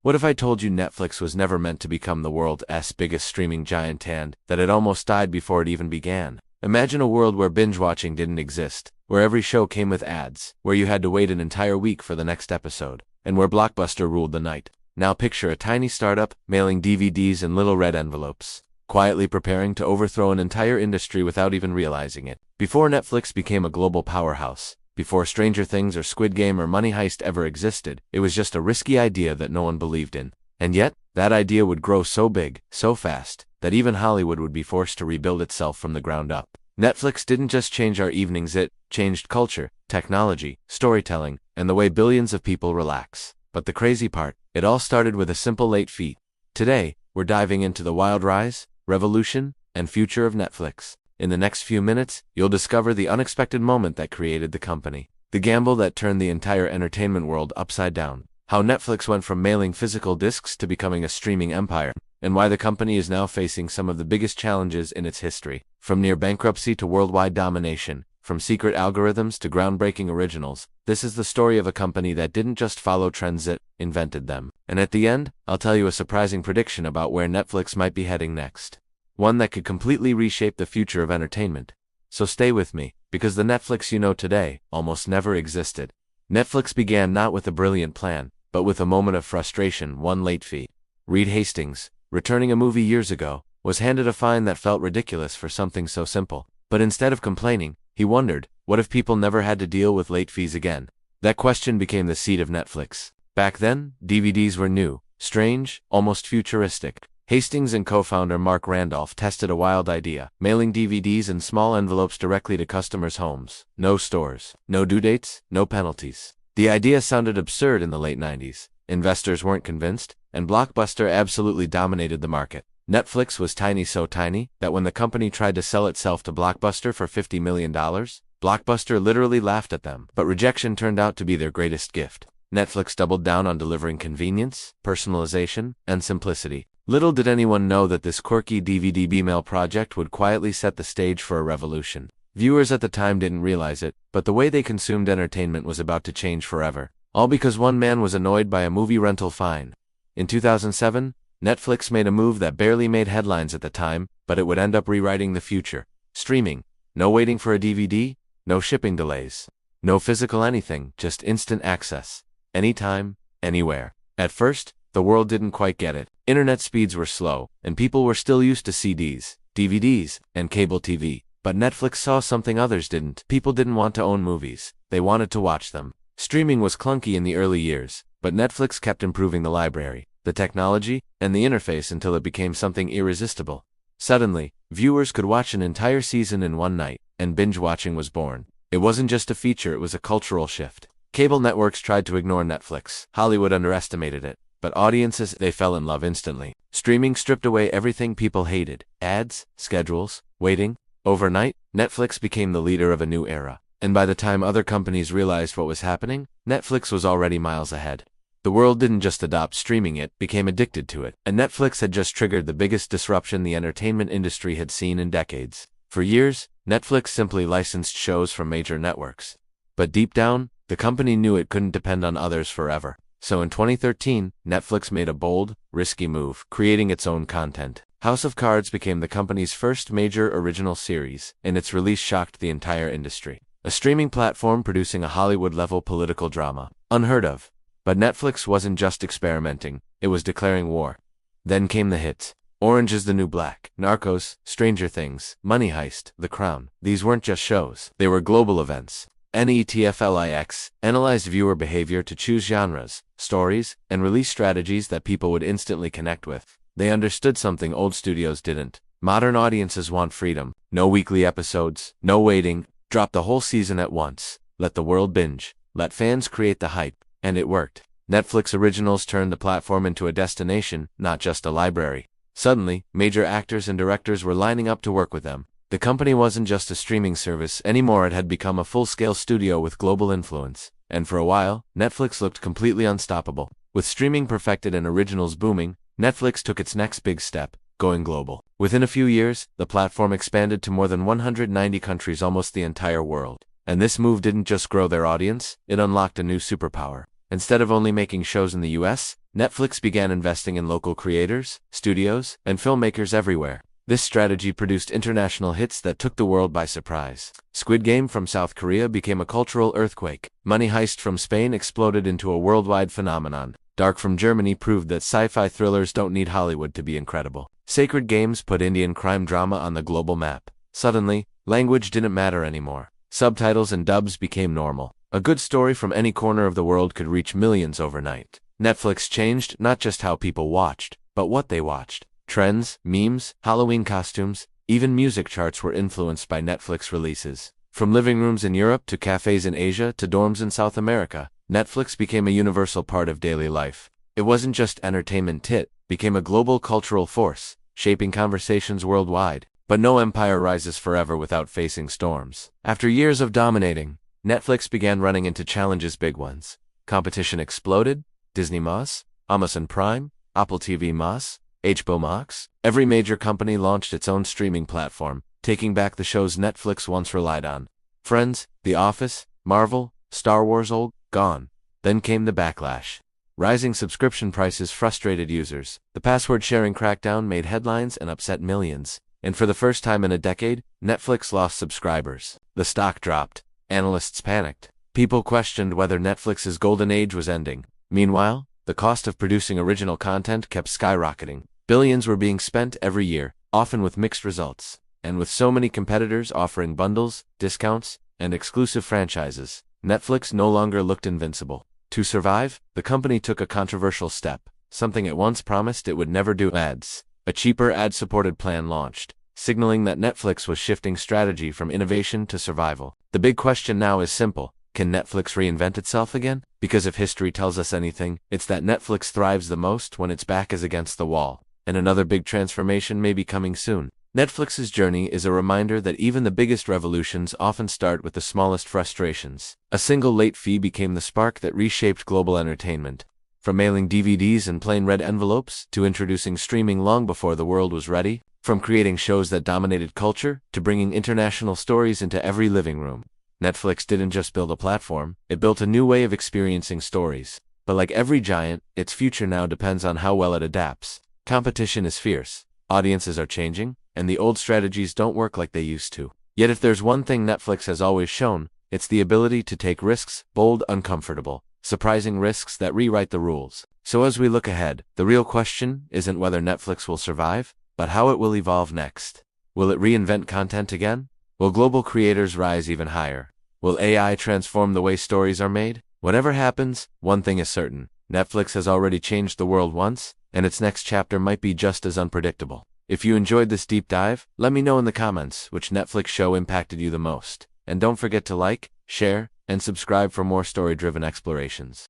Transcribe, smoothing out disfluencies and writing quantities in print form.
What if I told you Netflix was never meant to become the world's biggest streaming giant and that it almost died before it even began? Imagine a world where binge-watching didn't exist, where every show came with ads, where you had to wait an entire week for the next episode, and where Blockbuster ruled the night. Now picture a tiny startup mailing DVDs in little red envelopes, quietly preparing to overthrow an entire industry without even realizing it. Before Netflix became a global powerhouse, before Stranger Things or Squid Game or Money Heist ever existed, it was just a risky idea that no one believed in. And yet, that idea would grow so big, so fast, that even Hollywood would be forced to rebuild itself from the ground up. Netflix didn't just change our evenings, it changed culture, technology, storytelling, and the way billions of people relax. But the crazy part, it all started with a simple late fee. Today, we're diving into the wild rise, revolution, and future of Netflix. In the next few minutes, you'll discover the unexpected moment that created the company, the gamble that turned the entire entertainment world upside down, how Netflix went from mailing physical discs to becoming a streaming empire, and why the company is now facing some of the biggest challenges in its history, from near bankruptcy to worldwide domination, from secret algorithms to groundbreaking originals. This is the story of a company that didn't just follow trends, it invented them. And at the end, I'll tell you a surprising prediction about where Netflix might be heading next. One that could completely reshape the future of entertainment. So stay with me, because the Netflix you know today almost never existed. Netflix began not with a brilliant plan, but with a moment of frustration, one late fee. Reed Hastings, returning a movie years ago, was handed a fine that felt ridiculous for something so simple. But instead of complaining, he wondered, what if people never had to deal with late fees again? That question became the seed of Netflix. Back then, DVDs were new, strange, almost futuristic. Hastings and co-founder Mark Randolph tested a wild idea, mailing DVDs in small envelopes directly to customers' homes. No stores, no due dates, no penalties. The idea sounded absurd in the late 90s. Investors weren't convinced, and Blockbuster absolutely dominated the market. Netflix was tiny, so tiny that when the company tried to sell itself to Blockbuster for $50 million, Blockbuster literally laughed at them. But rejection turned out to be their greatest gift. Netflix doubled down on delivering convenience, personalization, and simplicity. Little did anyone know that this quirky DVD B-mail project would quietly set the stage for a revolution. Viewers at the time didn't realize it, but the way they consumed entertainment was about to change forever. All because one man was annoyed by a movie rental fine. In 2007, Netflix made a move that barely made headlines at the time, but it would end up rewriting the future. Streaming. No waiting for a DVD, no shipping delays. No physical anything, just instant access. Anytime, anywhere. At first, the world didn't quite get it. Internet speeds were slow, and people were still used to CDs, DVDs, and cable TV. But Netflix saw something others didn't. People didn't want to own movies. They wanted to watch them. Streaming was clunky in the early years, but Netflix kept improving the library, the technology, and the interface until it became something irresistible. Suddenly, viewers could watch an entire season in one night, and binge watching was born. It wasn't just a feature, it was a cultural shift. Cable networks tried to ignore Netflix. Hollywood underestimated it. But audiences, they fell in love instantly. Streaming stripped away everything people hated. Ads, schedules, waiting. Overnight, Netflix became the leader of a new era. And by the time other companies realized what was happening, Netflix was already miles ahead. The world didn't just adopt streaming, it became addicted to it. And Netflix had just triggered the biggest disruption the entertainment industry had seen in decades. For years, Netflix simply licensed shows from major networks. But deep down, the company knew it couldn't depend on others forever. So in 2013, Netflix made a bold, risky move, creating its own content. House of Cards became the company's first major original series, and its release shocked the entire industry. A streaming platform producing a Hollywood-level political drama. Unheard of. But Netflix wasn't just experimenting, it was declaring war. Then came the hits. Orange is the New Black, Narcos, Stranger Things, Money Heist, The Crown. These weren't just shows, they were global events. Netflix analyzed viewer behavior to choose genres, stories, and release strategies that people would instantly connect with. They understood something old studios didn't. Modern audiences want freedom. No weekly episodes, no waiting. Drop the whole season at once. Let the world binge. Let fans create the hype. And it worked. Netflix originals turned the platform into a destination, not just a library. Suddenly, major actors and directors were lining up to work with them. The company wasn't just a streaming service anymore, it had become a full-scale studio with global influence. And for a while, Netflix looked completely unstoppable. With streaming perfected and originals booming, Netflix took its next big step, going global. Within a few years, the platform expanded to more than 190 countries, almost the entire world. And this move didn't just grow their audience, it unlocked a new superpower. Instead of only making shows in the US, Netflix began investing in local creators, studios, and filmmakers everywhere. This strategy produced international hits that took the world by surprise. Squid Game from South Korea became a cultural earthquake. Money Heist from Spain exploded into a worldwide phenomenon. Dark from Germany proved that sci-fi thrillers don't need Hollywood to be incredible. Sacred Games put Indian crime drama on the global map. Suddenly, language didn't matter anymore. Subtitles and dubs became normal. A good story from any corner of the world could reach millions overnight. Netflix changed not just how people watched, but what they watched. Trends, memes, Halloween costumes, even music charts were influenced by Netflix releases. From living rooms in Europe to cafes in Asia to dorms in South America, Netflix became a universal part of daily life. It wasn't just entertainment, it became a global cultural force, shaping conversations worldwide. But no empire rises forever without facing storms. After years of dominating, Netflix began running into challenges, big ones. Competition exploded. Disney+, Amazon Prime, Apple TV+, HBO Max. Every major company launched its own streaming platform, taking back the shows Netflix once relied on. Friends, The Office, Marvel, Star Wars, all gone. Then came the backlash. Rising subscription prices frustrated users. The password-sharing crackdown made headlines and upset millions. And for the first time in a decade, Netflix lost subscribers. The stock dropped. Analysts panicked. People questioned whether Netflix's golden age was ending. Meanwhile, the cost of producing original content kept skyrocketing. Billions were being spent every year, often with mixed results. And with so many competitors offering bundles, discounts, and exclusive franchises, Netflix no longer looked invincible. To survive, the company took a controversial step. Something it once promised it would never do: ads. A cheaper ad-supported plan launched, signaling that Netflix was shifting strategy from innovation to survival. The big question now is simple. Can Netflix reinvent itself again? Because if history tells us anything, it's that Netflix thrives the most when its back is against the wall. And another big transformation may be coming soon. Netflix's journey is a reminder that even the biggest revolutions often start with the smallest frustrations. A single late fee became the spark that reshaped global entertainment. From mailing DVDs in plain red envelopes to introducing streaming long before the world was ready, from creating shows that dominated culture to bringing international stories into every living room. Netflix didn't just build a platform, it built a new way of experiencing stories. But like every giant, its future now depends on how well it adapts. Competition is fierce, audiences are changing, and the old strategies don't work like they used to. Yet if there's one thing Netflix has always shown, it's the ability to take risks, bold, uncomfortable, surprising risks that rewrite the rules. So as we look ahead, the real question isn't whether Netflix will survive, but how it will evolve next. Will it reinvent content again? Will global creators rise even higher? Will AI transform the way stories are made? Whatever happens, one thing is certain. Netflix has already changed the world once, and its next chapter might be just as unpredictable. If you enjoyed this deep dive, let me know in the comments which Netflix show impacted you the most. And don't forget to like, share, and subscribe for more story-driven explorations.